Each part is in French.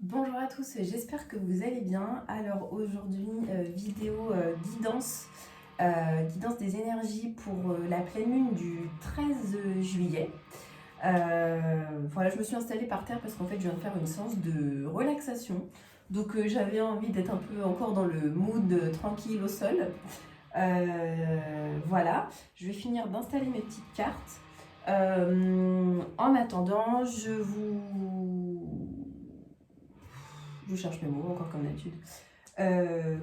Bonjour à tous, j'espère que vous allez bien. Alors aujourd'hui, vidéo guidance, guidance des énergies pour la pleine lune du 13 juillet. Voilà, je me suis installée par terre parce qu'en fait je viens de faire une séance de relaxation. Donc j'avais envie d'être un peu encore dans le mood tranquille au sol. Voilà, je vais finir d'installer mes petites cartes. En attendant, je cherche mes mots, encore comme d'habitude.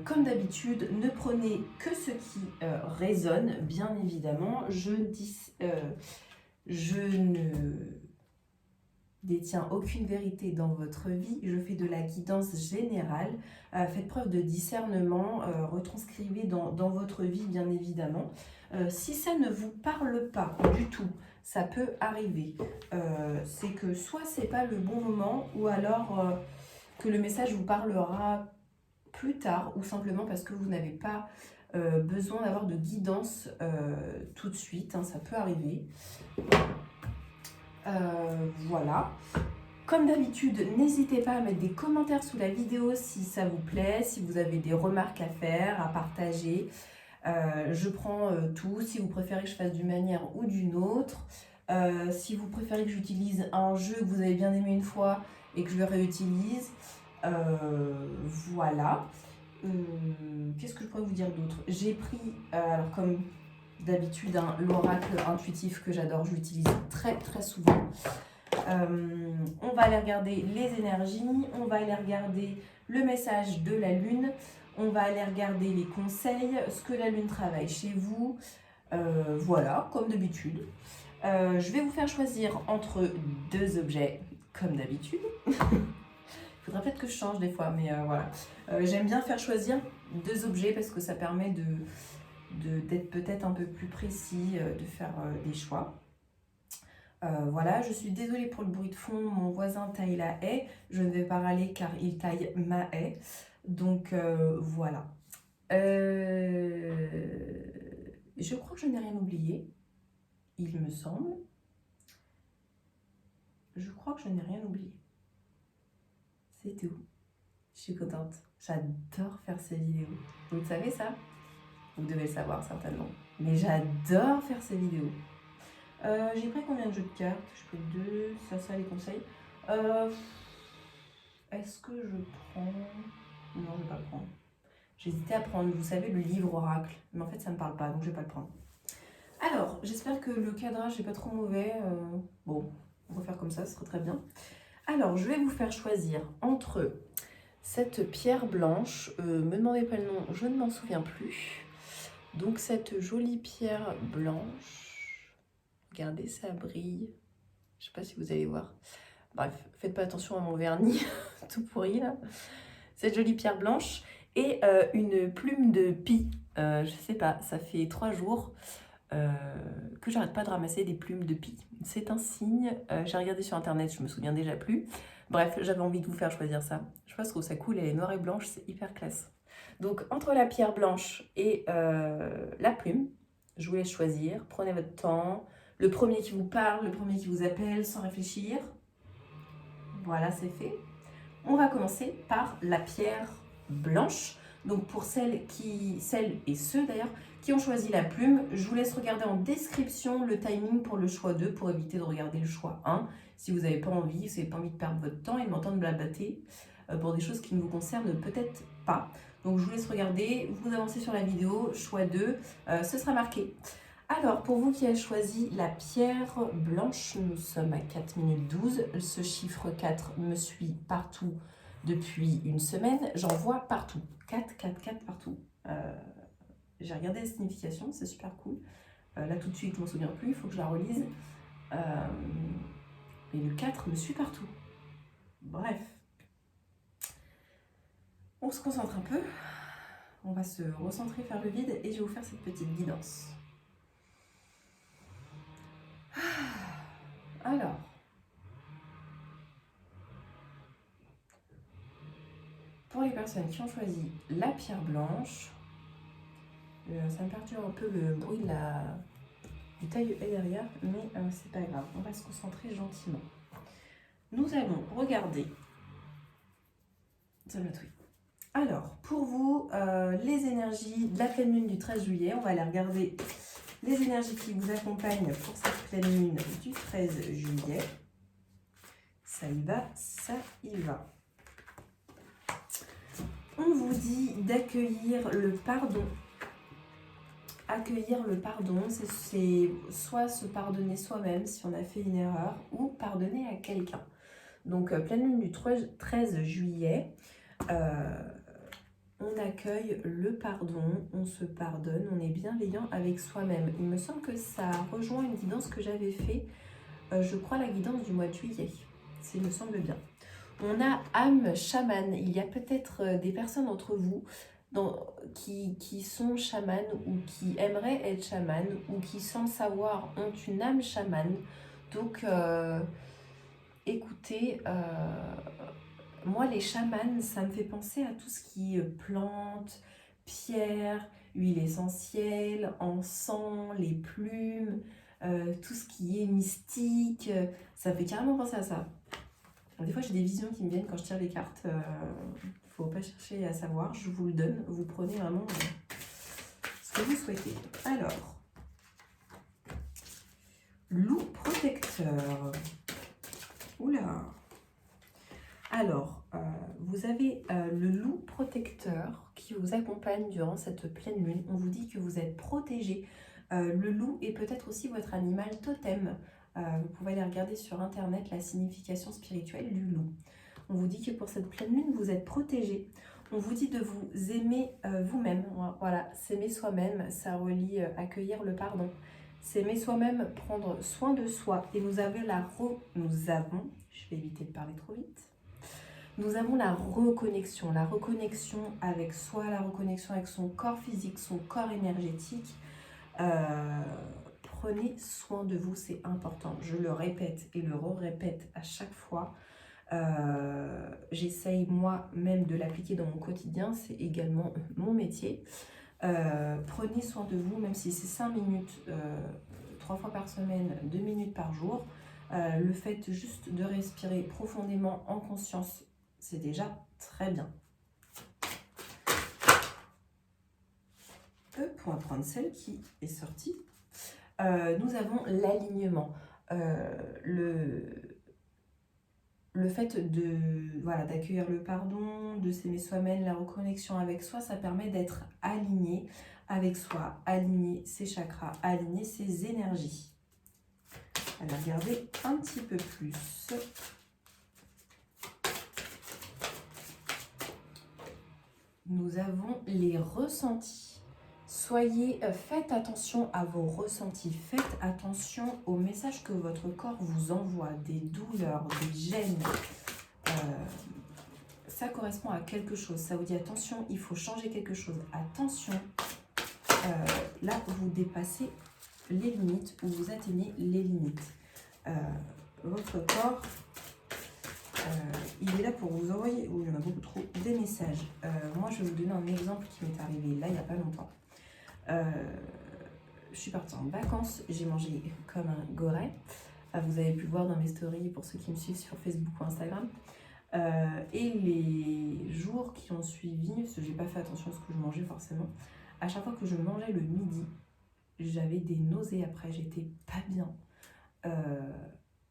Comme d'habitude, ne prenez que ce qui résonne, bien évidemment. Je ne détiens aucune vérité dans votre vie. Je fais de la guidance générale. Faites preuve de discernement, retranscrivez dans votre vie, bien évidemment. Si ça ne vous parle pas du tout, ça peut arriver. C'est que soit c'est pas le bon moment, ou alors que le message vous parlera plus tard, ou simplement parce que vous n'avez pas besoin d'avoir de guidance tout de suite, hein, ça peut arriver. Voilà. Comme d'habitude, n'hésitez pas à mettre des commentaires sous la vidéo si ça vous plaît, si vous avez des remarques à faire, à partager. Je prends tout, si vous préférez que je fasse d'une manière ou d'une autre. Si vous préférez que j'utilise un jeu que vous avez bien aimé une fois et que je le réutilise. Voilà. Qu'est-ce que je pourrais vous dire d'autre? J'ai pris, alors comme d'habitude, hein, l'oracle intuitif que j'adore, je l'utilise très très souvent. On va aller regarder les énergies, on va aller regarder le message de la lune, on va aller regarder les conseils, ce que la lune travaille chez vous. Voilà, comme d'habitude. Je vais vous faire choisir entre deux objets, comme d'habitude. Il faudrait peut-être que je change des fois, mais voilà. J'aime bien faire choisir deux objets parce que ça permet d'être peut-être un peu plus précis, de faire des choix. Voilà, je suis désolée pour le bruit de fond, mon voisin taille la haie. Je ne vais pas râler car il taille ma haie. Donc voilà. Je crois que je n'ai rien oublié, il me semble. Je crois que je n'ai rien oublié. C'est tout. Je suis contente. J'adore faire ces vidéos. Vous le savez ça? Vous devez le savoir certainement. Mais j'adore faire ces vidéos. J'ai pris combien de jeux de cartes? J'ai pris 2, ça les conseils. Est-ce que je prends... Non, je ne vais pas le prendre. J'hésitais à prendre, vous savez, le livre oracle. Mais en fait, ça ne me parle pas, donc je ne vais pas le prendre. Alors, j'espère que le cadrage n'est pas trop mauvais. Bon, on va faire comme ça, ce serait très bien. Alors, je vais vous faire choisir entre cette pierre blanche. Me demandez pas le nom, je ne m'en souviens plus. Donc, cette jolie pierre blanche. Regardez, ça brille. Je sais pas si vous allez voir. Bref, faites pas attention à mon vernis tout pourri là. Cette jolie pierre blanche et une plume de pie. Je sais pas, ça fait 3 jours que j'arrête pas de ramasser des plumes de pie. C'est un signe. J'ai regardé sur internet, je me souviens déjà plus. Bref, j'avais envie de vous faire choisir ça. Je pense que ça cool, elle est noire et blanche, c'est hyper classe. Donc entre la pierre blanche et la plume, je vous laisse choisir. Prenez votre temps. Le premier qui vous parle, le premier qui vous appelle, sans réfléchir. Voilà, c'est fait. On va commencer par la pierre blanche. Donc pour celles et ceux d'ailleurs qui ont choisi la plume, je vous laisse regarder en description le timing pour le choix 2 pour éviter de regarder le choix 1 si vous n'avez pas envie, si vous n'avez pas envie de perdre votre temps et de m'entendre blablater pour des choses qui ne vous concernent peut-être pas. Donc je vous laisse regarder, vous avancez sur la vidéo, choix 2, ce sera marqué. Alors, pour vous qui avez choisi la pierre blanche, nous sommes à 4 minutes 12. Ce chiffre 4 me suit partout depuis une semaine. J'en vois partout. 4, 4, 4 partout. J'ai regardé la signification, c'est super cool. Là, tout de suite, je ne m'en souviens plus, il faut que je la relise. Mais le 4 me suit partout. Bref. On se concentre un peu. On va se recentrer, faire le vide et je vais vous faire cette petite guidance. Alors, pour les personnes qui ont choisi la pierre blanche, ça me perturbe un peu le bruit du taille derrière, mais c'est pas grave, on va se concentrer gentiment. Nous allons regarder Ça me oui. Alors, pour vous, les énergies de la pleine lune du 13 juillet, on va aller regarder les énergies qui vous accompagnent pour cette pleine lune du 13 juillet. Ça y va, ça y va. On vous dit d'accueillir le pardon. Accueillir le pardon, c'est soit se pardonner soi-même si on a fait une erreur ou pardonner à quelqu'un. Donc, pleine lune du 13 juillet, on accueille le pardon, on se pardonne, on est bienveillant avec soi-même. Il me semble que ça rejoint une guidance que j'avais fait, je crois la guidance du mois de juillet, s'il me semble bien. On a âme chamane. Il y a peut-être des personnes d'entre vous qui sont chamanes ou qui aimeraient être chamanes ou qui, sans le savoir, ont une âme chamane. Donc, écoutez, moi, les chamans, ça me fait penser à tout ce qui est plantes, pierres, huile essentielle, encens, les plumes, tout ce qui est mystique. Ça me fait carrément penser à ça. Des fois, j'ai des visions qui me viennent quand je tire les cartes. Faut pas chercher à savoir, je vous le donne. Vous prenez vraiment ce que vous souhaitez. Alors, loup protecteur. Oula. Alors, vous avez le loup protecteur qui vous accompagne durant cette pleine lune. On vous dit que vous êtes protégé. Le loup est peut-être aussi votre animal totem. Vous pouvez aller regarder sur internet la signification spirituelle du loup. On vous dit que pour cette pleine lune, vous êtes protégé. On vous dit de vous aimer vous-même. Voilà, s'aimer soi-même, ça relie accueillir le pardon. S'aimer soi-même, prendre soin de soi. Et nous avons, je vais éviter de parler trop vite. Nous avons la reconnexion avec soi, la reconnexion avec son corps physique, son corps énergétique. Prenez soin de vous, c'est important. Je le répète et le répète à chaque fois. J'essaye moi-même de l'appliquer dans mon quotidien, c'est également mon métier. Prenez soin de vous, même si c'est 5 minutes, 3 fois par semaine, 2 minutes par jour. Le fait juste de respirer profondément en conscience, c'est déjà très bien. Pour apprendre celle qui est sortie, nous avons l'alignement. Le fait d'accueillir le pardon, de s'aimer soi-même, la reconnexion avec soi, ça permet d'être aligné avec soi, aligner ses chakras, aligner ses énergies. On va regarder un petit peu plus. Nous avons les ressentis. Faites attention à vos ressentis, faites attention aux messages que votre corps vous envoie, des douleurs, des gènes. Ça correspond à quelque chose, ça vous dit attention, il faut changer quelque chose. Attention, là vous dépassez les limites ou vous atteignez les limites. Votre corps, il est là pour vous envoyer, il y en a beaucoup trop, des messages. Moi je vais vous donner un exemple qui m'est arrivé là il n'y a pas longtemps. Je suis partie en vacances, j'ai mangé comme un goret. Vous avez pu le voir dans mes stories pour ceux qui me suivent sur Facebook ou Instagram. Et les jours qui ont suivi, parce que j'ai pas fait attention à ce que je mangeais forcément, à chaque fois que je mangeais le midi, j'avais des nausées après, j'étais pas bien.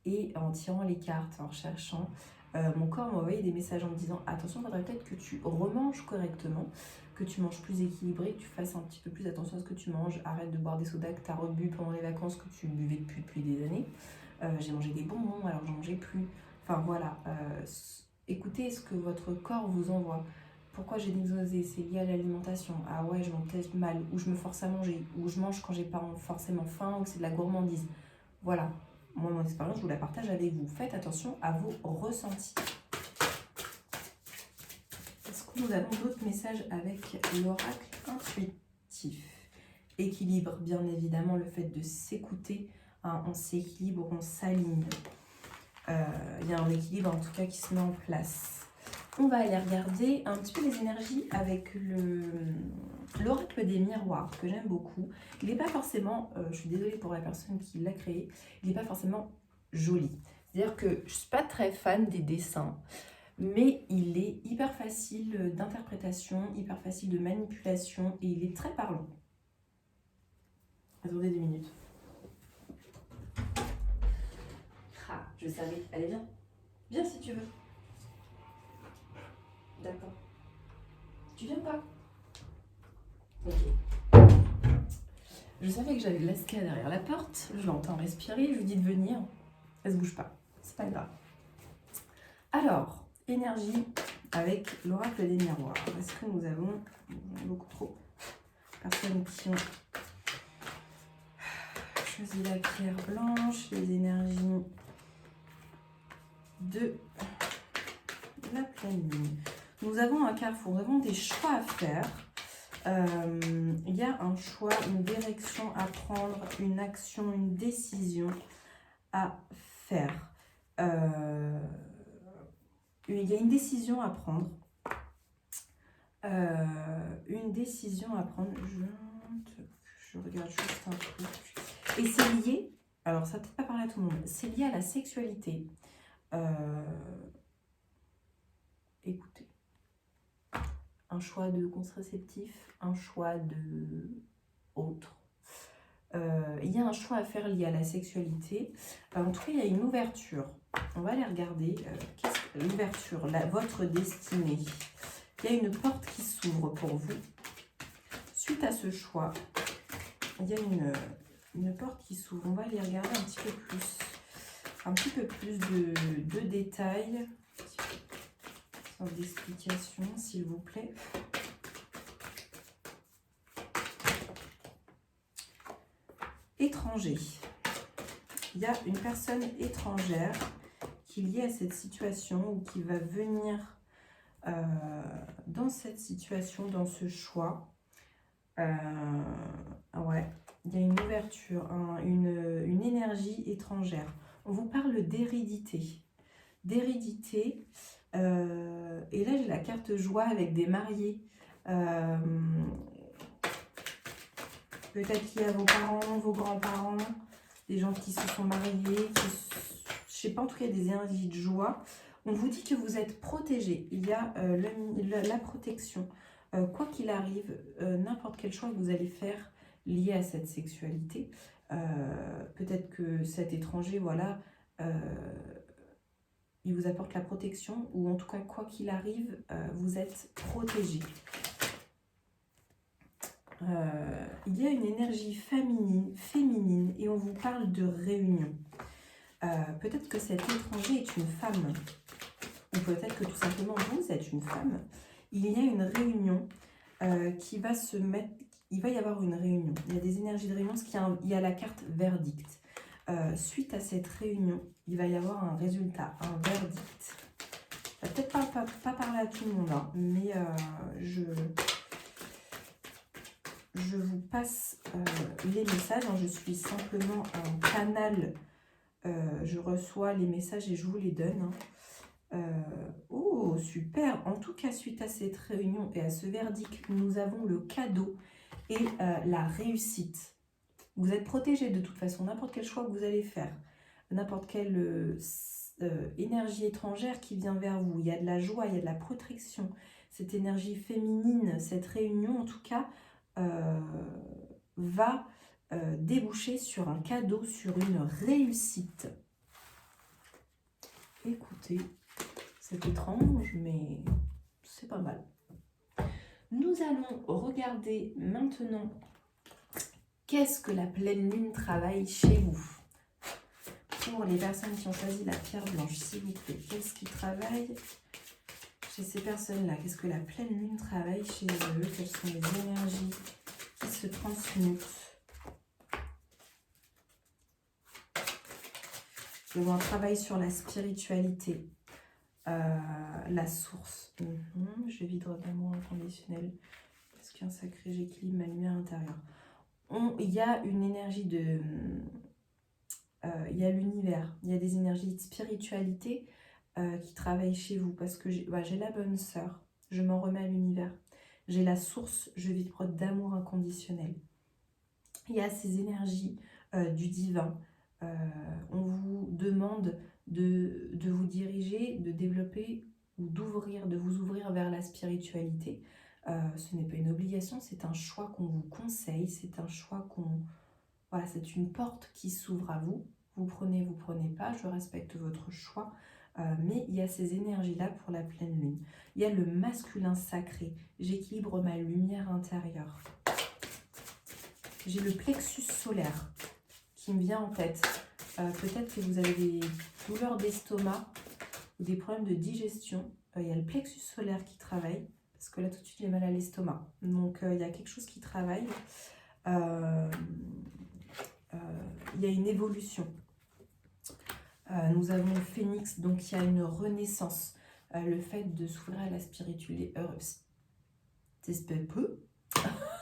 Et en tirant les cartes, en recherchant, mon corps m'a envoyé des messages en me disant attention, il faudrait peut-être que tu remanges correctement, que tu manges plus équilibré, que tu fasses un petit peu plus attention à ce que tu manges, arrête de boire des sodas que tu as rebu pendant les vacances, que tu buvais depuis des années. J'ai mangé des bonbons alors je mangeais plus. Enfin voilà, écoutez ce que votre corps vous envoie. Pourquoi j'ai des nausées? C'est lié à l'alimentation. Ah ouais, je mange peut-être mal, ou je me force à manger, ou je mange quand j'ai pas forcément faim, ou c'est de la gourmandise. Voilà, moi mon expérience, je vous la partage avec vous. Faites attention à vos ressentis. Est-ce que nous avons d'autres messages avec l'oracle intuitif? Équilibre, bien évidemment, le fait de s'écouter, hein, on s'équilibre, on s'aligne. Il y a un équilibre en tout cas qui se met en place. On va aller regarder un petit peu les énergies avec l'oracle des miroirs, que j'aime beaucoup. Il n'est pas forcément, je suis désolée pour la personne qui l'a créé, il n'est pas forcément joli. C'est-à-dire que je ne suis pas très fan des dessins. mais il est hyper facile d'interprétation, hyper facile de manipulation et il est très parlant. Attendez 2 minutes. Ah, je savais. Allez, viens. Viens si tu veux. D'accord. Tu viens pas? Ok. Je savais que j'avais Laska derrière la porte. Je l'entends respirer. Je lui dis de venir. Elle se bouge pas. C'est pas grave. Alors, énergie avec l'oracle des miroirs. Est-ce que nous avons beaucoup trop personnes qui ont choisi la pierre blanche, les énergies de la pleine lune. Nous avons un carrefour, nous avons des choix à faire. Il y a un choix, une direction à prendre, une action, une décision à faire. Il y a une décision à prendre. Une décision à prendre. Je regarde juste un truc. Et c'est lié, alors ça peut-être pas parler à tout le monde, c'est lié à la sexualité. Écoutez. Un choix de contraceptif, un choix de autre. Il y a un choix à faire lié à la sexualité. En tout cas, il y a une ouverture. On va aller regarder l'ouverture, votre destinée. Il y a une porte qui s'ouvre pour vous. Suite à ce choix, il y a une porte qui s'ouvre. On va aller regarder un petit peu plus de détails. D'explication, s'il vous plaît. Étranger. Il y a une personne étrangère qui est liée à cette situation ou qui va venir dans cette situation, dans ce choix. Ouais, il y a une ouverture, une énergie étrangère. On vous parle d'hérédité. D'hérédité. Et là, j'ai la carte joie avec des mariés. Peut-être qu'il y a vos parents, vos grands-parents, des gens qui se sont mariés, je ne sais pas, en tout cas, des énergies de joie. On vous dit que vous êtes protégé. Il y a la protection. Quoi qu'il arrive, n'importe quel choix que vous allez faire lié à cette sexualité, peut-être que cet étranger, voilà, il vous apporte la protection, ou en tout cas, quoi qu'il arrive, vous êtes protégé. Il y a une énergie féminine et on vous parle de réunion. Peut-être que cet étranger est une femme, ou peut-être que tout simplement vous êtes une femme. Il y a une réunion qui va se mettre, il va y avoir une réunion. Il y a des énergies de réunion, parce qu'il y a la carte verdict. Suite à cette réunion, il va y avoir un résultat, un verdict. Ça va peut-être pas parler à tout le monde, hein, mais je vous passe les messages. Hein, je suis simplement un canal. Je reçois les messages et je vous les donne. Hein. Oh, super! En tout cas, suite à cette réunion et à ce verdict, nous avons le cadeau et la réussite. Vous êtes protégé de toute façon, n'importe quel choix que vous allez faire, n'importe quelle énergie étrangère qui vient vers vous. Il y a de la joie, il y a de la protection. Cette énergie féminine, cette réunion en tout cas, va déboucher sur un cadeau, sur une réussite. Écoutez, c'est étrange, mais c'est pas mal. Nous allons regarder maintenant qu'est-ce que la pleine lune travaille chez vous. Pour les personnes qui ont choisi la pierre blanche, s'il vous plaît, qu'est-ce qui travaille chez ces personnes-là? Qu'est-ce que la pleine lune travaille chez eux? Quelles sont les énergies qui se transmutent? Je vois un travail sur la spiritualité, la source. Je vide d'amour inconditionnel parce qu'il y a un sacré j'équilibre ma lumière intérieure. Il y a une énergie de... il y a l'univers, il y a des énergies de spiritualité qui travaillent chez vous parce que j'ai la bonne sœur, je m'en remets à l'univers. J'ai la source, je vibre d'amour inconditionnel. Il y a ces énergies du divin. On vous demande de vous diriger, de développer ou d'ouvrir, de vous ouvrir vers la spiritualité. Ce n'est pas une obligation, c'est un choix qu'on vous conseille, c'est un choix qu'on... Voilà, c'est une porte qui s'ouvre à vous. Vous prenez pas, je respecte votre choix. Mais il y a ces énergies-là pour la pleine lune. Il y a le masculin sacré. J'équilibre ma lumière intérieure. J'ai le plexus solaire qui me vient en tête. Peut-être que vous avez des douleurs d'estomac ou des problèmes de digestion. Il y a le plexus solaire qui travaille. Parce que là, tout de suite, j'ai mal à l'estomac. Donc, il y a quelque chose qui travaille. Il y a une évolution. Nous avons le phénix, donc il y a une renaissance. Le fait de s'ouvrir à la spiritualité,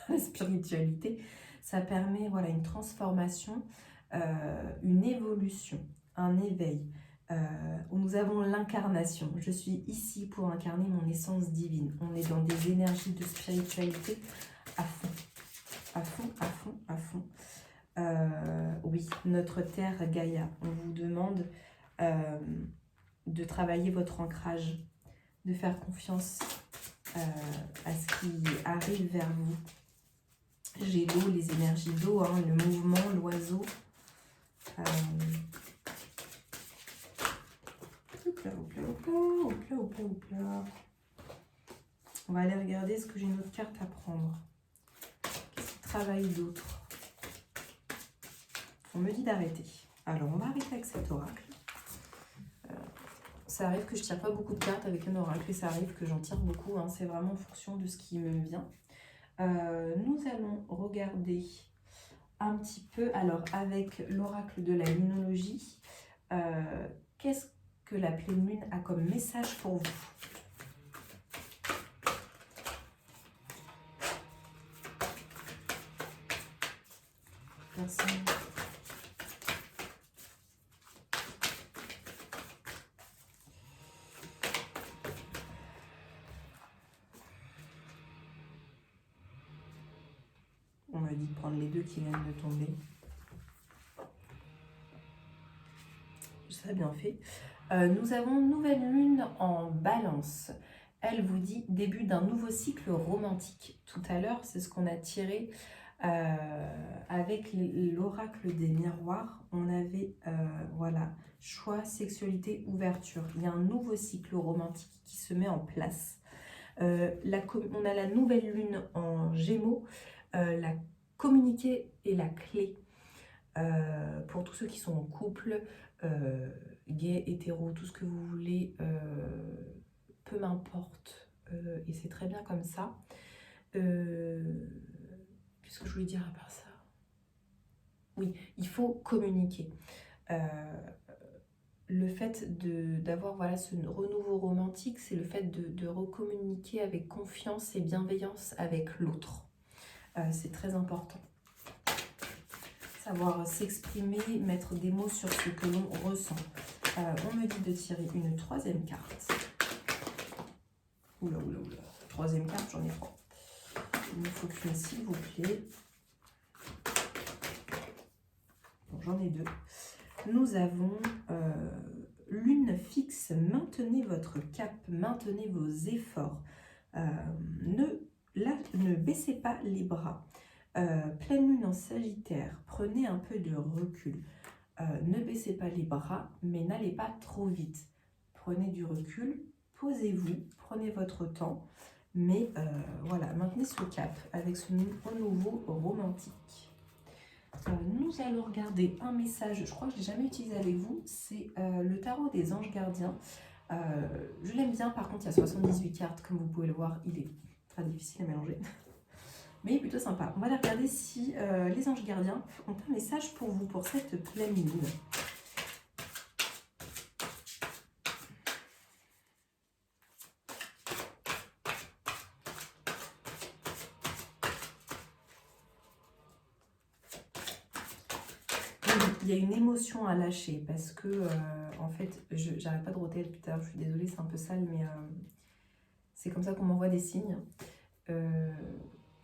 la spiritualité, ça permet voilà, une transformation, une évolution, un éveil. Où nous avons l'incarnation. Je suis ici pour incarner mon essence divine. On est dans des énergies de spiritualité à fond. À fond, à fond, à fond. Oui, notre terre Gaïa, on vous demande de travailler votre ancrage, de faire confiance à ce qui arrive vers vous. J'ai l'eau, les énergies d'eau, hein, le mouvement, l'oiseau. On va aller regarder ce que j'ai une autre carte à prendre. Qu'est-ce qui travaille d'autre? On me dit d'arrêter. Alors, on va arrêter avec cet oracle. Ça arrive que je ne tire pas beaucoup de cartes avec un oracle et ça arrive que j'en tire beaucoup. Hein. C'est vraiment en fonction de ce qui me vient. Nous allons regarder un petit peu, alors avec l'oracle de la lunologie, qu'est-ce que la pleine lune a comme message pour vous? Merci. On me dit de prendre les deux qui viennent de tomber. Ça a bien fait. Nous avons nouvelle lune en balance. Elle vous dit début d'un nouveau cycle romantique. Tout à l'heure, c'est ce qu'on a tiré avec l'oracle des miroirs. On avait, voilà, choix, sexualité, ouverture. Il y a un nouveau cycle romantique qui se met en place. On a la nouvelle lune en Gémeaux. La communiquer est la clé. Pour tous ceux qui sont en couple, gay, hétéro, tout ce que vous voulez, peu m'importe, et c'est très bien comme ça. Qu'est-ce que je voulais dire à part ça? Oui, il faut communiquer. Le fait d'avoir voilà, ce renouveau romantique, c'est le fait de recommuniquer avec confiance et bienveillance avec l'autre. C'est très important. Savoir s'exprimer, mettre des mots sur ce que l'on ressent. On me dit de tirer une troisième carte. Oula, oula, oula. Troisième carte, j'en ai trois. Il me faut qu'une, s'il vous plaît. Bon, j'en ai deux. Nous avons lune fixe. Maintenez votre cap, maintenez vos efforts. Ne baissez pas les bras. Pleine lune en Sagittaire, prenez un peu de recul. Ne baissez pas les bras, mais n'allez pas trop vite. Prenez du recul, posez-vous, prenez votre temps, mais voilà, maintenez ce cap avec ce renouveau romantique. Nous allons regarder un message, je crois que je ne l'ai jamais utilisé avec vous, c'est le tarot des anges gardiens. Je l'aime bien, par contre il y a 78 cartes, comme vous pouvez le voir, il est très difficile à mélanger. Mais plutôt sympa. On va aller regarder si les anges gardiens ont un message pour vous pour cette pleine lune. Il y a une émotion à lâcher parce que, en fait, j'arrête pas de roter depuis tout à l'heure, je suis désolée, c'est un peu sale, mais c'est comme ça qu'on m'envoie des signes.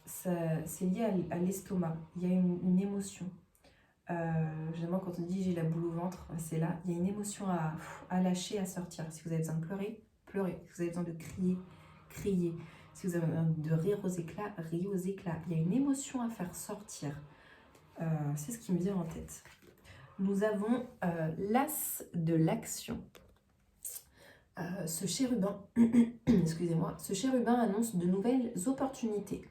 C'est lié à l'estomac, il y a une émotion. Généralement, quand on dit j'ai la boule au ventre, c'est là, il y a une émotion à lâcher, à sortir. Si vous avez besoin de pleurer, pleurer. Si vous avez besoin de crier, criez. Si vous avez besoin de rire aux éclats, riez aux éclats. Il y a une émotion à faire sortir. C'est ce qui me vient en tête. Nous avons l'as de l'action. Ce chérubin, excusez-moi, ce chérubin annonce de nouvelles opportunités.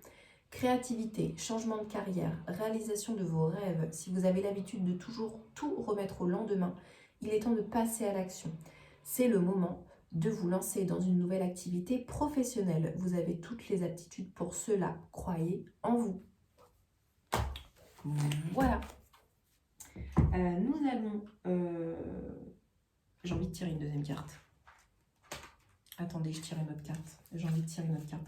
Créativité, changement de carrière, réalisation de vos rêves. Si vous avez l'habitude de toujours tout remettre au lendemain, il est temps de passer à l'action. C'est le moment de vous lancer dans une nouvelle activité professionnelle. Vous avez toutes les aptitudes pour cela. Croyez en vous. Voilà. Nous allons... J'ai envie de tirer une deuxième carte. Attendez, je tire une autre carte. J'ai envie de tirer une autre carte.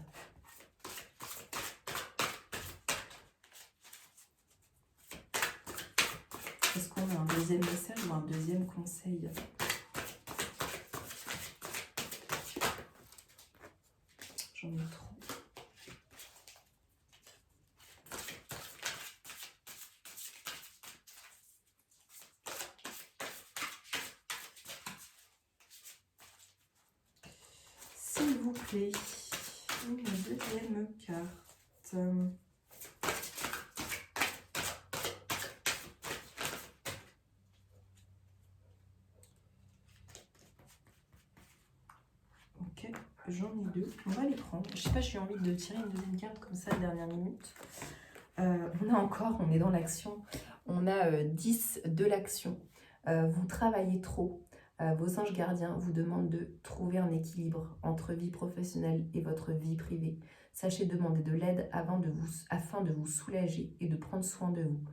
Est-ce qu'on a un deuxième message ou un deuxième conseil? J'en ai trop. S'il vous plaît, une deuxième carte. Ok, j'en ai deux. On va les prendre. Je sais pas, j'ai envie de tirer une deuxième carte comme ça, dernière minute. On est dans l'action. On a 10 de l'action. Vous travaillez trop. Vos anges gardiens vous demandent de trouver un équilibre entre vie professionnelle et votre vie privée. Sachez demander de l'aide afin de vous soulager et de prendre soin de vous.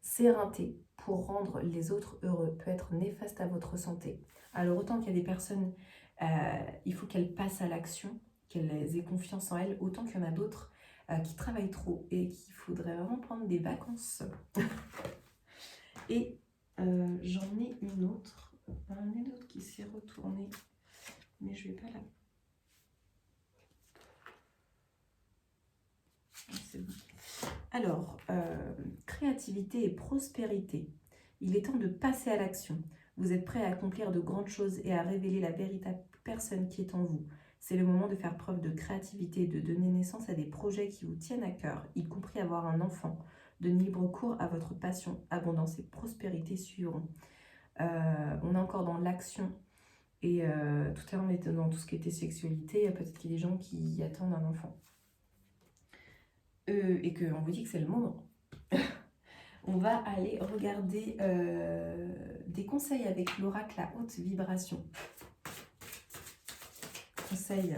S'éreinter pour rendre les autres heureux peut être néfaste à votre santé. Alors autant qu'il y a des personnes, il faut qu'elles passent à l'action, qu'elles aient confiance en elles, autant qu'il y en a d'autres qui travaillent trop et qu'il faudrait vraiment prendre des vacances. Et j'en ai une autre. Un autre qui s'est retourné, mais je vais pas là. C'est bon. Alors, créativité et prospérité. Il est temps de passer à l'action. Vous êtes prêt à accomplir de grandes choses et à révéler la véritable personne qui est en vous. C'est le moment de faire preuve de créativité, de donner naissance à des projets qui vous tiennent à cœur, y compris avoir un enfant. Donnez libre cours à votre passion. Abondance et prospérité suivront. On est encore dans l'action et tout à l'heure on était dans tout ce qui était sexualité. Peut-être qu'il y a des gens qui attendent un enfant et qu'on vous dit que c'est le moment. On va aller regarder des conseils avec l'oracle à haute vibration. Conseils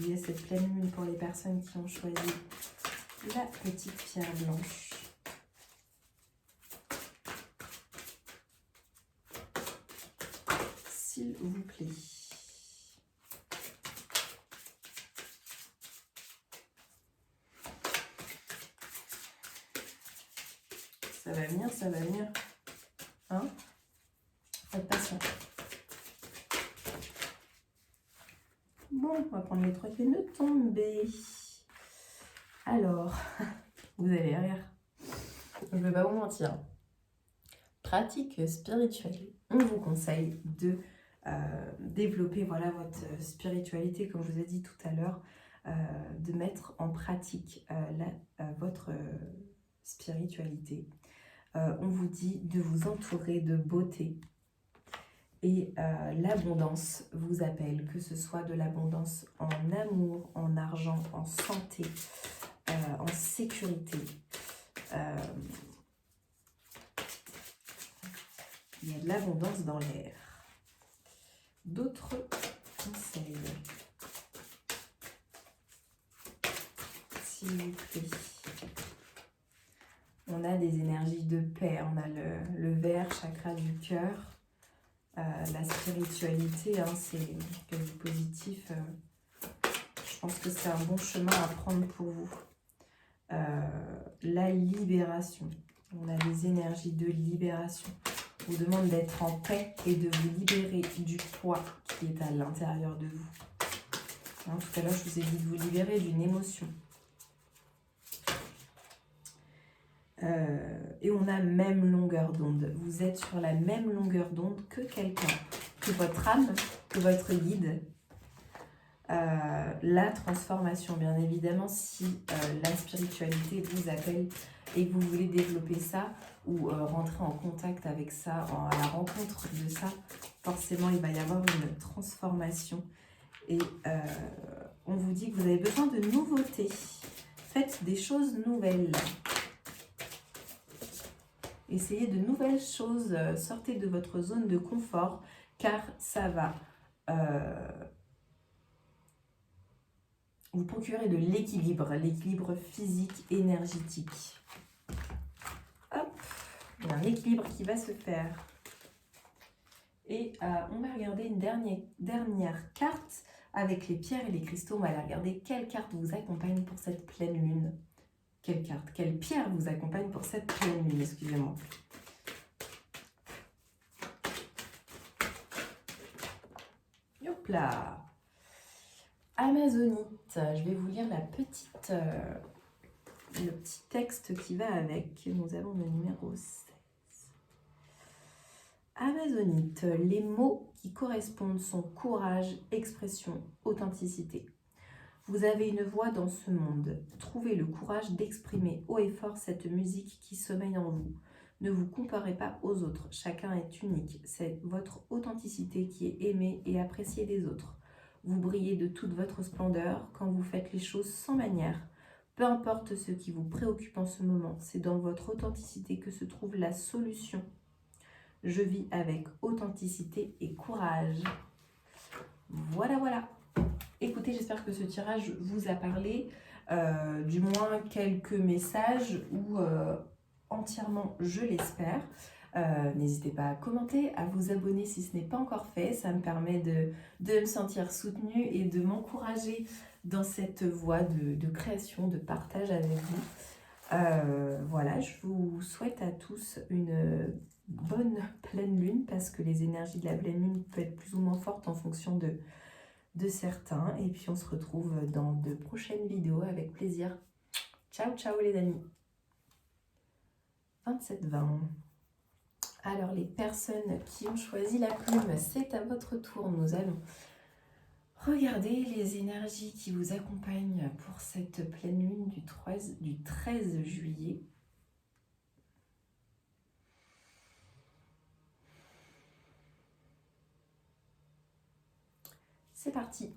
liés à cette pleine lune pour les personnes qui ont choisi la petite pierre blanche. S'il vous plaît. Ça va venir, ça va venir. Hein? Faites patience. Bon, on va prendre les trois qui viennent de tomber. Alors, vous allez rire. Je ne vais pas vous mentir. Pratique spirituelle. On vous conseille de développer voilà, votre spiritualité, comme je vous ai dit tout à l'heure, de mettre en pratique votre spiritualité. On vous dit de vous entourer de beauté et l'abondance vous appelle, que ce soit de l'abondance en amour, en argent, en santé, en sécurité. Il y a de l'abondance dans l'air. D'autres conseils, s'il vous plaît. On a des énergies de paix, on a le vert, chakra du cœur, la spiritualité, hein, c'est que du positif. Je pense que c'est un bon chemin à prendre pour vous. La libération, on a des énergies de libération. On vous demande d'être en paix et de vous libérer du poids qui est à l'intérieur de vous. Hein, tout à l'heure, je vous ai dit de vous libérer d'une émotion. Et on a même longueur d'onde. Vous êtes sur la même longueur d'onde que quelqu'un, que votre âme, que votre guide. la transformation, bien évidemment, si la spiritualité vous appelle et que vous voulez développer ça ou rentrer en contact avec ça, à la rencontre de ça, forcément il va y avoir une transformation et on vous dit que vous avez besoin de nouveautés. Faites des choses nouvelles. Essayez de nouvelles choses, sortez de votre zone de confort car ça va vous procurer de l'équilibre physique, énergétique. Hop, il y a un équilibre qui va se faire. Et on va regarder une dernière carte avec les pierres et les cristaux. On va aller regarder quelle carte vous accompagne pour cette pleine lune. Quelle pierre vous accompagne pour cette pleine lune, excusez-moi. Hop là. Amazonite. Je vais vous lire le petit texte qui va avec. Nous avons le numéro 16. Amazonite. Les mots qui correspondent sont courage, expression, authenticité. Vous avez une voix dans ce monde. Trouvez le courage d'exprimer haut et fort cette musique qui sommeille en vous. Ne vous comparez pas aux autres. Chacun est unique. C'est votre authenticité qui est aimée et appréciée des autres. Vous brillez de toute votre splendeur quand vous faites les choses sans manière. Peu importe ce qui vous préoccupe en ce moment, c'est dans votre authenticité que se trouve la solution. Je vis avec authenticité et courage. Voilà, voilà. Écoutez, j'espère que ce tirage vous a parlé, du moins quelques messages ou entièrement, je l'espère. N'hésitez pas à commenter, à vous abonner si ce n'est pas encore fait. Ça me permet de me sentir soutenue et de m'encourager dans cette voie de création, de partage avec vous. Voilà, je vous souhaite à tous une bonne pleine lune parce que les énergies de la pleine lune peuvent être plus ou moins fortes en fonction de certains. Et puis on se retrouve dans de prochaines vidéos avec plaisir. Ciao, ciao les amis. 27-20. Alors les personnes qui ont choisi la plume, c'est à votre tour. Nous allons regarder les énergies qui vous accompagnent pour cette pleine lune du 13 juillet. C'est parti.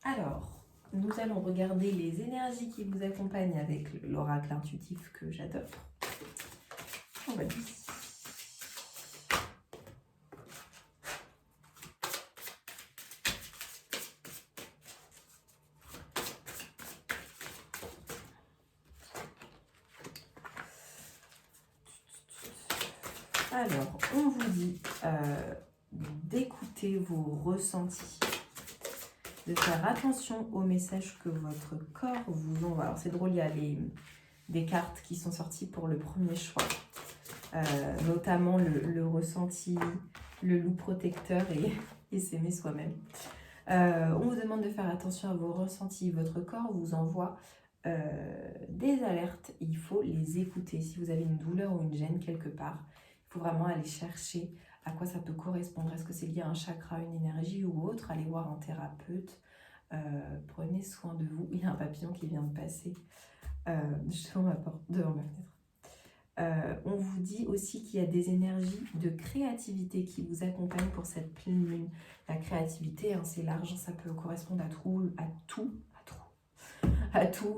Alors, nous allons regarder les énergies qui vous accompagnent avec l'oracle intuitif que j'adore. On va dire. Alors, on vous dit d'écouter vos ressentis, de faire attention aux messages que votre corps vous envoie. Alors, c'est drôle, il y a des cartes qui sont sorties pour le premier choix, notamment le ressenti, le loup protecteur et s'aimer soi-même. On vous demande de faire attention à vos ressentis. Votre corps vous envoie des alertes. Il faut les écouter. Si vous avez une douleur ou une gêne quelque part, il faut vraiment aller chercher à quoi ça peut correspondre. Est-ce que c'est lié à un chakra, une énergie ou autre? Allez voir un thérapeute. Prenez soin de vous. Il y a un papillon qui vient de passer devant ma fenêtre. On vous dit aussi qu'il y a des énergies de créativité qui vous accompagnent pour cette pleine lune. La créativité, hein, c'est large, ça peut correspondre à tout,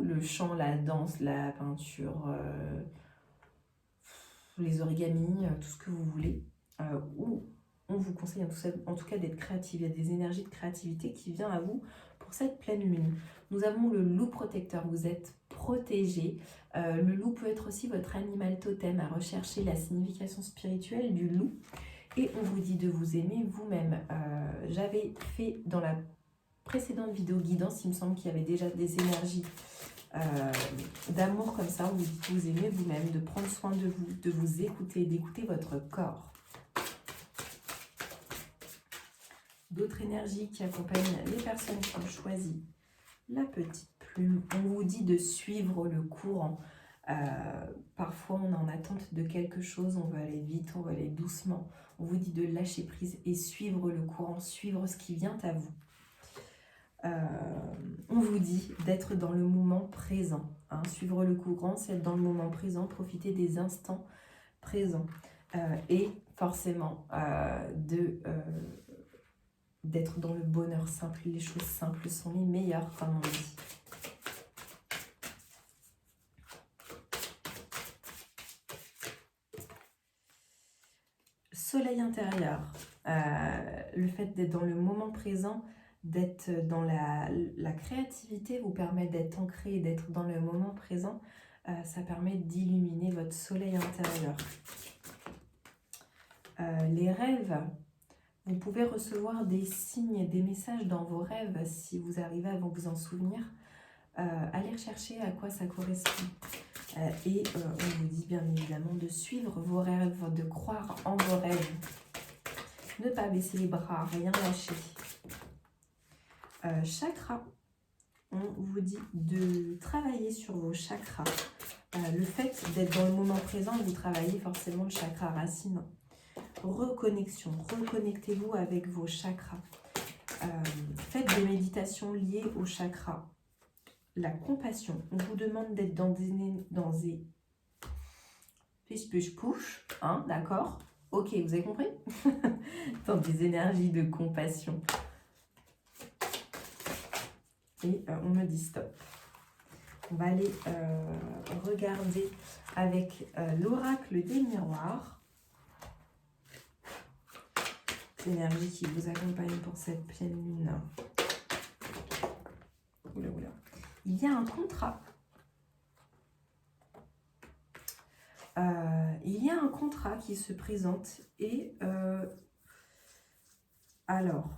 le chant, la danse, la peinture, les origamis, tout ce que vous voulez. Ou on vous conseille en tout cas d'être créatif. Il y a des énergies de créativité qui viennent à vous pour cette pleine lune. Nous avons le loup protecteur, vous êtes protégé. Le loup peut être aussi votre animal totem, à rechercher la signification spirituelle du loup. Et on vous dit de vous aimer vous-même. J'avais fait dans la précédente vidéo guidance, il me semble qu'il y avait déjà des énergies d'amour comme ça. On vous dit que vous aimez vous-même, de prendre soin de vous écouter, d'écouter votre corps. D'autres énergies qui accompagnent les personnes qui ont choisi la petite plume. On vous dit de suivre le courant. Parfois, on est en attente de quelque chose, on veut aller vite, on veut aller doucement. On vous dit de lâcher prise et suivre le courant, suivre ce qui vient à vous. On vous dit d'être dans le moment présent. Hein. Suivre le courant, c'est être dans le moment présent, profiter des instants présents. Et forcément, d'être dans le bonheur simple. Les choses simples sont les meilleures, comme on dit. Soleil intérieur. Le fait d'être dans le moment présent, d'être dans la créativité vous permet d'être ancré et d'être dans le moment présent. Ça permet d'illuminer votre soleil intérieur. Les rêves, vous pouvez recevoir des signes, des messages dans vos rêves si vous arrivez à vous en souvenir. Allez rechercher à quoi ça correspond. Et on vous dit bien évidemment de suivre vos rêves, de croire en vos rêves. Ne pas baisser les bras, rien lâcher. Chakras, on vous dit de travailler sur vos chakras. Le fait d'être dans le moment présent, vous travaillez forcément le chakra racine. Reconnexion, reconnectez-vous avec vos chakras. Faites des méditations liées aux chakras. La compassion, on vous demande d'être dans des push, hein, d'accord? Ok, vous avez compris? Dans des énergies de compassion. Et on me dit stop. On va aller regarder avec l'oracle des miroirs. L'énergie qui vous accompagne pour cette pleine lune. Oula, oula. Il y a un contrat. Il y a un contrat qui se présente et alors,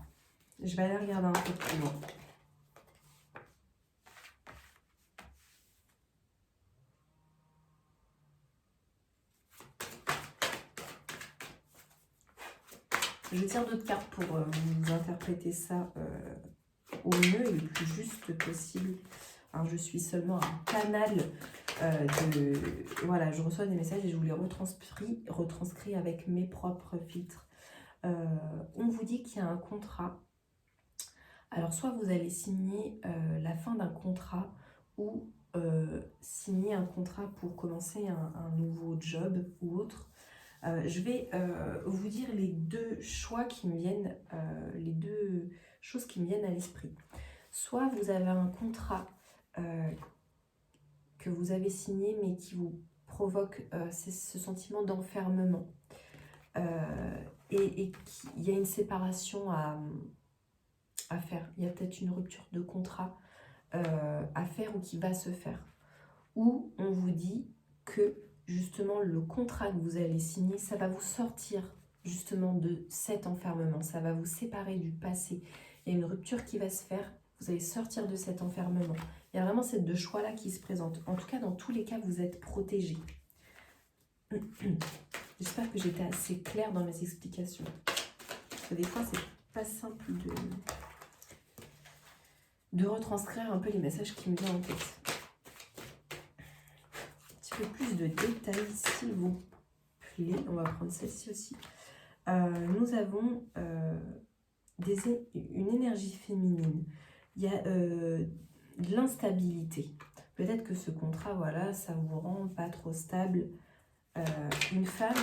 je vais aller regarder un peu plus loin. Je tire d'autres cartes pour vous interpréter ça au mieux et le plus juste possible. Alors, je suis seulement un canal voilà, je reçois des messages et je vous les retranscris avec mes propres filtres. On vous dit qu'il y a un contrat. Alors, soit vous allez signer la fin d'un contrat ou signer un contrat pour commencer un nouveau job ou autre. Je vais vous dire les deux choix qui me viennent, les deux choses qui me viennent à l'esprit. Soit vous avez un contrat que vous avez signé mais qui vous provoque ce sentiment d'enfermement et qu'il y a une séparation à faire. Il y a peut-être une rupture de contrat à faire ou qui va se faire. Ou on vous dit que justement le contrat que vous allez signer, ça va vous sortir justement de cet enfermement, ça va vous séparer du passé. Il y a une rupture qui va se faire, vous allez sortir de cet enfermement. Il y a vraiment ces deux choix-là qui se présentent. En tout cas, dans tous les cas, vous êtes protégés. J'espère que j'étais assez claire dans mes explications. Parce que des fois, c'est pas simple de retranscrire un peu les messages qui me viennent en tête. Plus de détails s'il vous plaît. On va prendre celle-ci aussi. Nous avons une énergie féminine. Il y a de l'instabilité. Peut-être que ce contrat, voilà, ça vous rend pas trop stable. Une femme,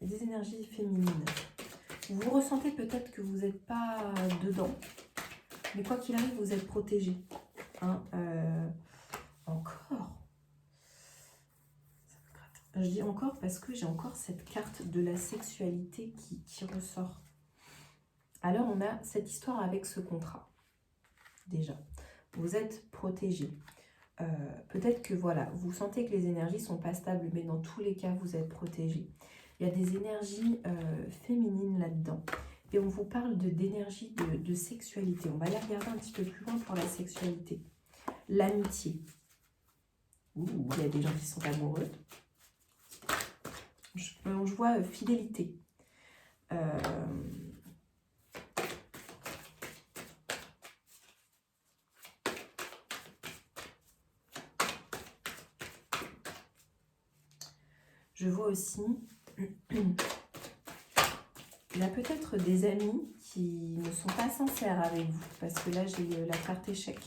des énergies féminines. Vous ressentez peut-être que vous n'êtes pas dedans. Mais quoi qu'il arrive, vous êtes protégé. Hein, encore. Je dis encore parce que j'ai encore cette carte de la sexualité qui ressort. Alors, on a cette histoire avec ce contrat. Déjà, vous êtes protégé. Peut-être que voilà, vous sentez que les énergies ne sont pas stables, mais dans tous les cas, vous êtes protégé. Il y a des énergies féminines là-dedans. Et on vous parle d'énergie de sexualité. On va aller regarder un petit peu plus loin pour la sexualité. L'amitié. Il y a des gens qui sont amoureux. Je vois fidélité. Je vois aussi Il y a peut-être des amis qui ne sont pas sincères avec vous, parce que là, j'ai la carte échec.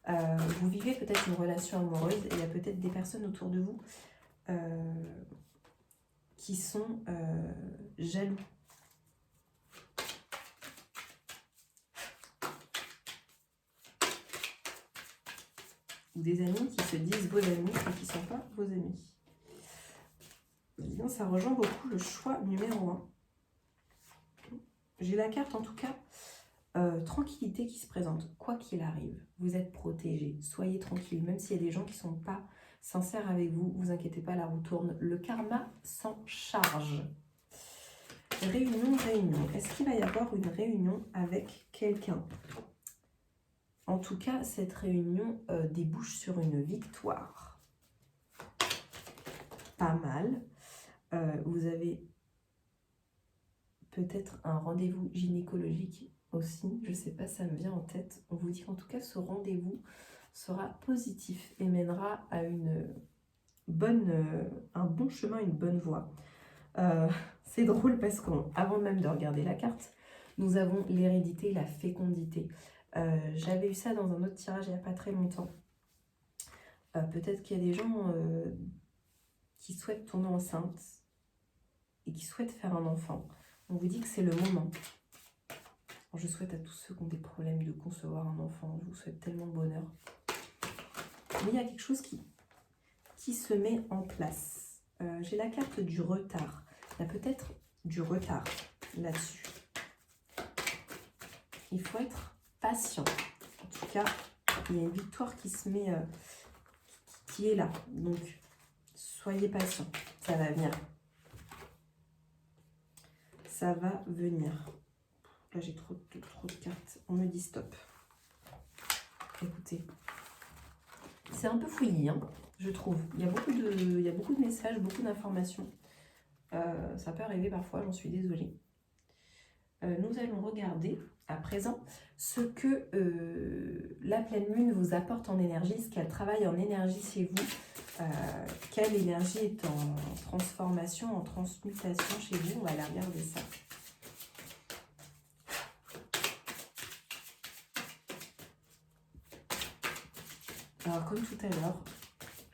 Vous vivez peut-être une relation amoureuse et il y a peut-être des personnes autour de vous qui sont jaloux. Ou des amis qui se disent vos amis et qui ne sont pas vos amis. Disons, ça rejoint beaucoup le choix numéro 1. J'ai la carte en tout cas, tranquillité qui se présente. Quoi qu'il arrive, vous êtes protégé. Soyez tranquille, même s'il y a des gens qui ne sont pas sincères avec vous, vous inquiétez pas, la roue tourne. Le karma s'en charge. Réunion, réunion. Est-ce qu'il va y avoir une réunion avec quelqu'un? En tout cas, cette réunion débouche sur une victoire. Pas mal. Vous avez peut-être un rendez-vous gynécologique aussi. Je ne sais pas, ça me vient en tête. On vous dit qu'en tout cas, ce rendez-vous sera positif et mènera à un bon chemin, une bonne voie. C'est drôle parce qu'avant même de regarder la carte, nous avons l'hérédité et la fécondité. J'avais eu ça dans un autre tirage il n'y a pas très longtemps. Peut-être qu'il y a des gens qui souhaitent tomber enceinte et qui souhaitent faire un enfant. On vous dit que c'est le moment. Je souhaite à tous ceux qui ont des problèmes de concevoir un enfant, je vous souhaite tellement de bonheur. Mais il y a quelque chose qui se met en place. J'ai la carte du retard. Il y a peut-être du retard là-dessus. Il faut être patient. En tout cas, il y a une victoire qui se met, qui est là. Donc, soyez patient. Ça va venir. Ça va venir. Là, j'ai trop de cartes. On me dit stop. Écoutez, c'est un peu fouillis, hein, je trouve. Il y a beaucoup de messages, beaucoup d'informations. Ça peut arriver parfois, j'en suis désolée. Nous allons regarder à présent ce que la pleine lune vous apporte en énergie, ce qu'elle travaille en énergie chez vous. Quelle énergie est en transformation, en transmutation chez vous. On va aller regarder ça. Alors, comme tout à l'heure,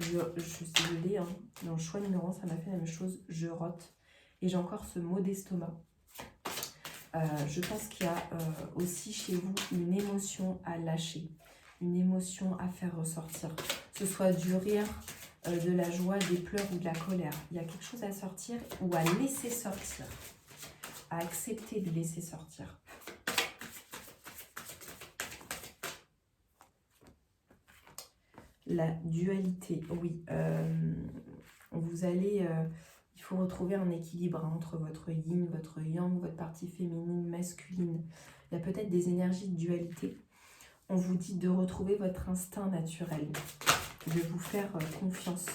je suis désolée, hein, dans le choix numéro 1, ça m'a fait la même chose. Je rote. Et j'ai encore ce mot d'estomac. Je pense qu'il y a aussi chez vous une émotion à lâcher. Une émotion à faire ressortir. Que ce soit du rire, de la joie, des pleurs ou de la colère. Il y a quelque chose à sortir ou à laisser sortir. À accepter de laisser sortir. La dualité, oui. Vous allez... il faut retrouver un équilibre entre votre yin, votre yang, votre partie féminine, masculine. Il y a peut-être des énergies de dualité. On vous dit de retrouver votre instinct naturel, de vous faire confiance.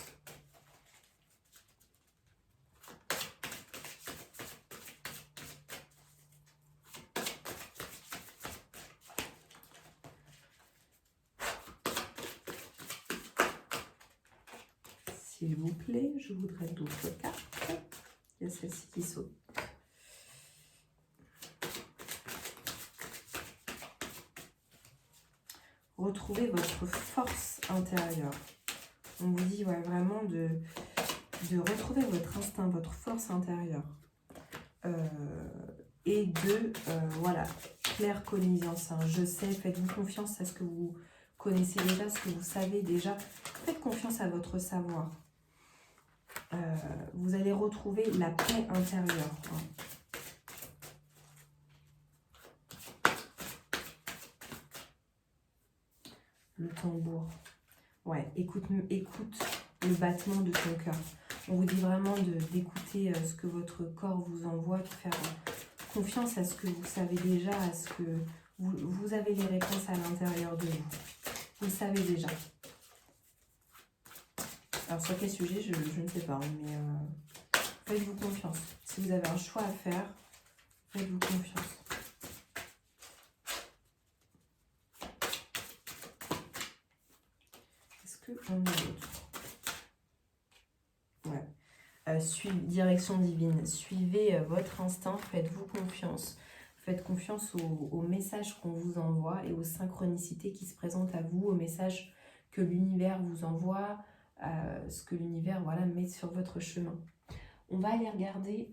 S'il vous plaît, je voudrais d'autres cartes. Il y a celle-ci qui saute. Retrouvez votre force intérieure. On vous dit vraiment de retrouver votre instinct, votre force intérieure. Et de, voilà, claircognizance. Hein. Je sais, faites-vous confiance à ce que vous connaissez déjà, ce que vous savez déjà. Faites confiance à votre savoir. Vous allez retrouver la paix intérieure. Hein. Le tambour. Ouais, écoute le battement de ton cœur. On vous dit vraiment d'écouter ce que votre corps vous envoie, de faire confiance à ce que vous savez déjà, à ce que vous avez les réponses à l'intérieur de vous. Vous le savez déjà. Alors sur quel sujet, je ne sais pas, mais faites-vous confiance. Si vous avez un choix à faire, faites-vous confiance. Est-ce qu'on a d'autres? Ouais. direction divine, suivez votre instinct, faites-vous confiance. Faites confiance aux messages qu'on vous envoie et aux synchronicités qui se présentent à vous, aux messages que l'univers vous envoie, ce que l'univers met sur votre chemin. On va aller regarder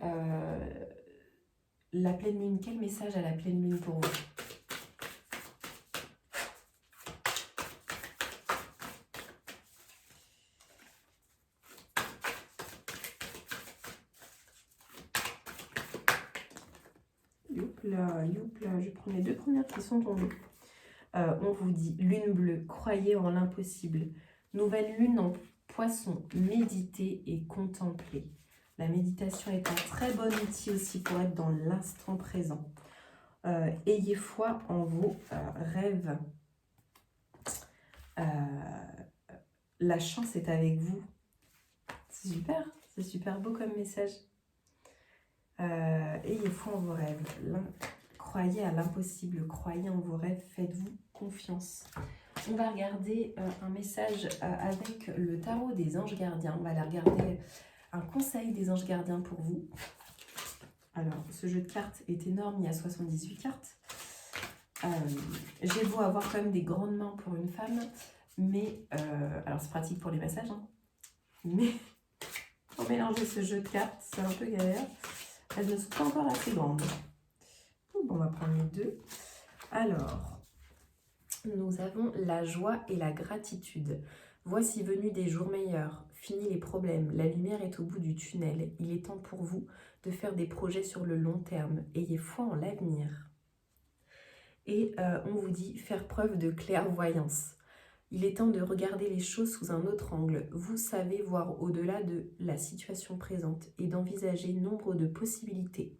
la pleine lune. Quel message a la pleine lune pour vous? Youpla, youpla, je prends les deux premières qui sont tombées. On vous dit, lune bleue, croyez en l'impossible. Nouvelle lune en poisson, méditez et contemplez. La méditation est un très bon outil aussi pour être dans l'instant présent. Ayez foi en vos rêves. La chance est avec vous. C'est super beau comme message. Ayez foi en vos rêves. Croyez à l'impossible, croyez en vos rêves, faites-vous confiance. On va regarder un message avec le tarot des anges gardiens. On va aller regarder un conseil des anges gardiens pour vous. Alors, ce jeu de cartes est énorme, il y a 78 cartes. J'ai beau avoir quand même des grandes mains pour une femme, mais, alors c'est pratique pour les massages, hein, mais pour mélanger ce jeu de cartes, c'est un peu galère. Elles ne sont pas encore assez grandes. Bon, on va prendre les deux. Alors, nous avons la joie et la gratitude. Voici venus des jours meilleurs. Fini les problèmes. La lumière est au bout du tunnel. Il est temps pour vous de faire des projets sur le long terme. Ayez foi en l'avenir. Et on vous dit faire preuve de clairvoyance. Il est temps de regarder les choses sous un autre angle. Vous savez voir au-delà de la situation présente et d'envisager nombre de possibilités.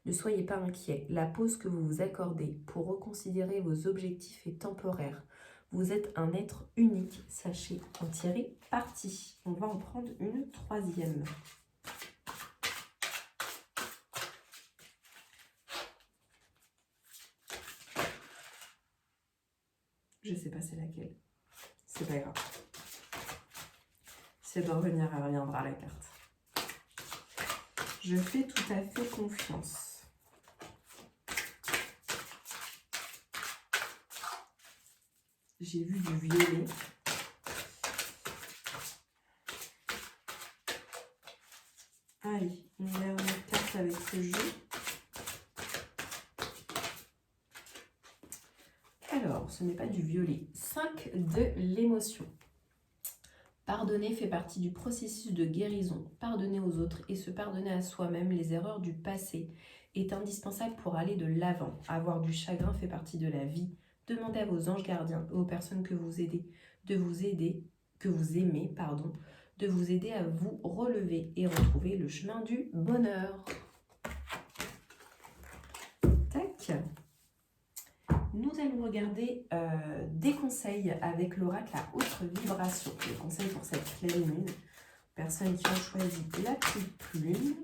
Ne soyez pas inquiets, la pause que vous vous accordez pour reconsidérer vos objectifs est temporaire. Vous êtes un être unique, sachez en tirer parti. On va en prendre une troisième. Je sais pas c'est laquelle, c'est pas grave. Si elle doit revenir, elle reviendra la carte. Je fais tout à fait confiance. J'ai vu du violet. Allez, une dernière carte avec ce jeu. Alors, ce n'est pas du violet. 5 de l'émotion. Pardonner fait partie du processus de guérison. Pardonner aux autres et se pardonner à soi-même les erreurs du passé est indispensable pour aller de l'avant. Avoir du chagrin fait partie de la vie. Demandez à vos anges gardiens, aux personnes que vous aimez, de vous aider à vous relever et retrouver le chemin du bonheur. Tac. Nous allons regarder des conseils avec l'oracle à haute vibration. Les conseils pour cette pleine lune. Personnes qui ont choisi la petite plume.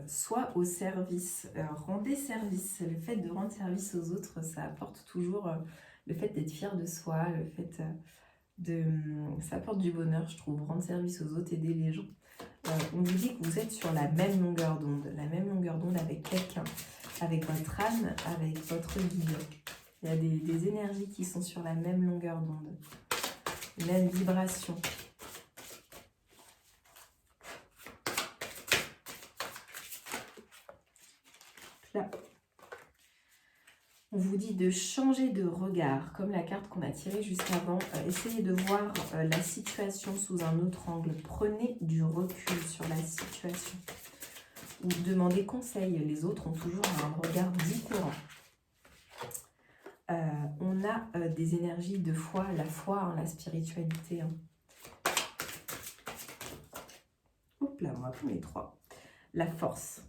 Soit au service, rendez service. Le fait de rendre service aux autres, ça apporte toujours le fait d'être fier de soi, le fait ça apporte du bonheur, je trouve, rendre service aux autres, aider les gens. On vous dit que vous êtes sur la même longueur d'onde avec quelqu'un, avec votre âme, avec votre guide. Il y a des énergies qui sont sur la même longueur d'onde, même vibration. Là. On vous dit de changer de regard, comme la carte qu'on a tirée juste avant. Essayez de voir la situation sous un autre angle. Prenez du recul sur la situation. Ou demandez conseil. Les autres ont toujours un regard différent. On a des énergies de foi, la foi, hein, la spiritualité. Hein. Hop là, on va prendre les trois. La force.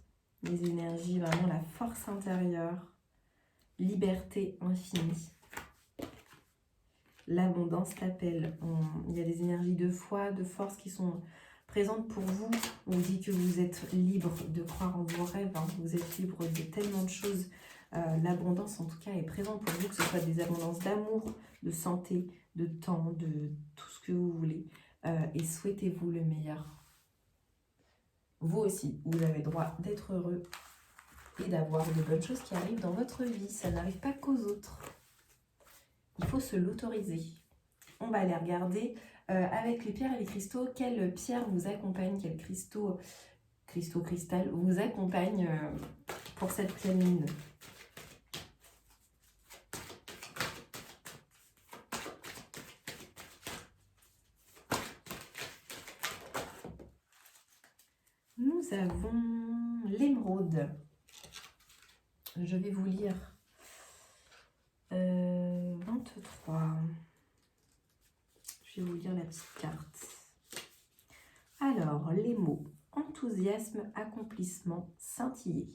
Les énergies, vraiment la force intérieure, liberté infinie. l'abondance t'appelle. Il y a des énergies de foi, de force qui sont présentes pour vous. On vous dit que vous êtes libre de croire en vos rêves, hein. Vous êtes libre de tellement de choses. L'abondance en tout cas est présente pour vous, que ce soit des abondances d'amour, de santé, de temps, de tout ce que vous voulez. Et souhaitez-vous le meilleur. Vous aussi, vous avez le droit d'être heureux et d'avoir de bonnes choses qui arrivent dans votre vie. Ça n'arrive pas qu'aux autres. Il faut se l'autoriser. On va aller regarder avec les pierres et les cristaux, quelle pierre vous accompagne, quel cristal vous accompagne pour cette pleine lune. Nous avons l'émeraude. Je vais vous lire 23. Je vais vous lire la petite carte. Alors, les mots. Enthousiasme, accomplissement, scintiller.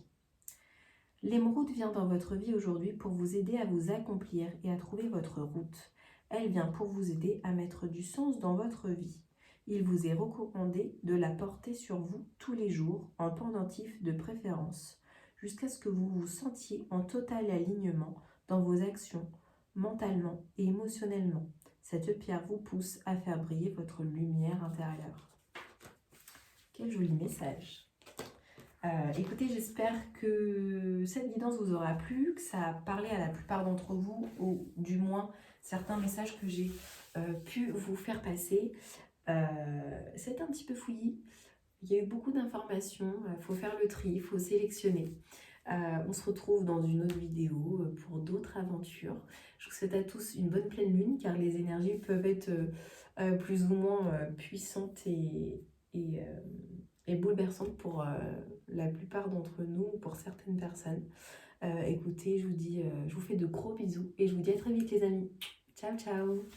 L'émeraude vient dans votre vie aujourd'hui pour vous aider à vous accomplir et à trouver votre route. Elle vient pour vous aider à mettre du sens dans votre vie. Il vous est recommandé de la porter sur vous tous les jours, en pendentif de préférence, jusqu'à ce que vous vous sentiez en total alignement dans vos actions, mentalement et émotionnellement. Cette pierre vous pousse à faire briller votre lumière intérieure. Quel joli message! Écoutez, j'espère que cette guidance vous aura plu, que ça a parlé à la plupart d'entre vous, ou du moins certains messages que j'ai pu vous faire passer. C'est un petit peu fouillis, il y a eu beaucoup d'informations, il faut faire le tri, il faut sélectionner. On se retrouve dans une autre vidéo pour d'autres aventures. Je vous souhaite à tous une bonne pleine lune, car les énergies peuvent être plus ou moins puissantes et bouleversante pour la plupart d'entre nous, pour certaines personnes. Écoutez, je vous fais de gros bisous et je vous dis à très vite les amis. Ciao, ciao!